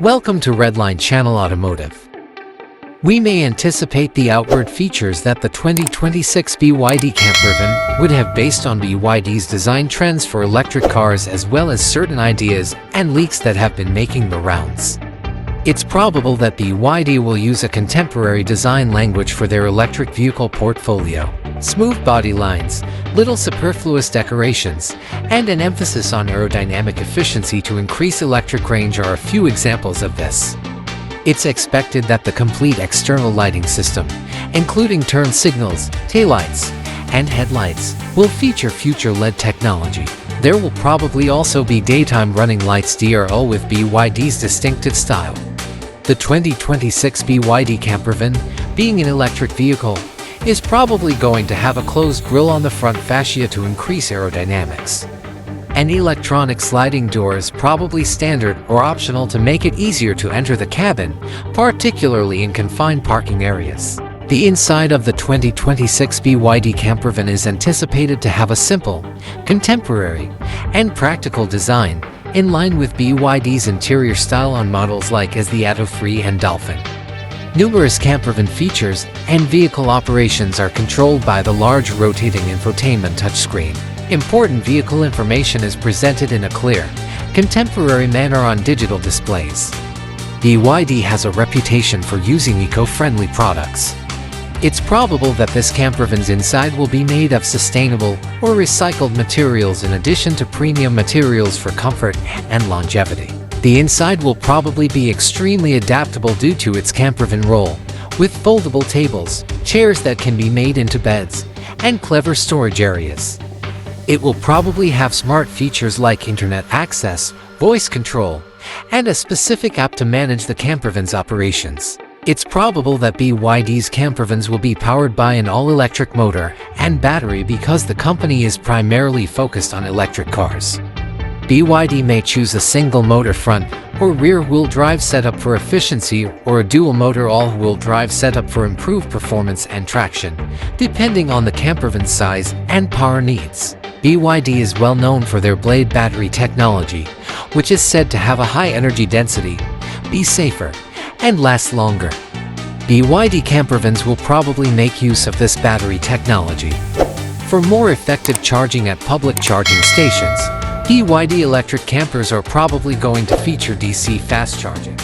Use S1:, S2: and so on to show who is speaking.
S1: Welcome to Redline Channel Automotive. We may anticipate the outward features that the 2026 BYD Campervan would have based on BYD's design trends for electric cars, as well as certain ideas and leaks that have been making the rounds. It's probable that BYD will use a contemporary design language for their electric vehicle portfolio. Smooth body lines, little superfluous decorations, and an emphasis on aerodynamic efficiency to increase electric range are a few examples of this. It's expected that the complete external lighting system, including turn signals, taillights, and headlights, will feature future LED technology. There will probably also be daytime running lights DRL with BYD's distinctive style. The 2026 BYD Campervan, being an electric vehicle, is probably going to have a closed grille on the front fascia to increase aerodynamics. An electronic sliding door is probably standard or optional to make it easier to enter the cabin, particularly in confined parking areas. The inside of the 2026 BYD Campervan is anticipated to have a simple, contemporary, and practical design, in line with BYD's interior style on models like as the Atto 3 and Dolphin. Numerous campervan features and vehicle operations are controlled by the large rotating infotainment touchscreen. Important vehicle information is presented in a clear, contemporary manner on digital displays. BYD has a reputation for using eco-friendly products. It's probable that this campervan's inside will be made of sustainable or recycled materials in addition to premium materials for comfort and longevity. The inside will probably be extremely adaptable due to its campervan role, with foldable tables, chairs that can be made into beds, and clever storage areas. It will probably have smart features like internet access, voice control, and a specific app to manage the campervan's operations. It's probable that BYD's campervans will be powered by an all-electric motor and battery because the company is primarily focused on electric cars. BYD may choose a single-motor front or rear-wheel drive setup for efficiency, or a dual-motor all-wheel drive setup for improved performance and traction, depending on the campervan's size and power needs. BYD is well known for their Blade battery technology, which is said to have a high energy density, be safer, and last longer. BYD campervans will probably make use of this battery technology. For more effective charging at public charging stations, BYD electric campers are probably going to feature DC fast charging.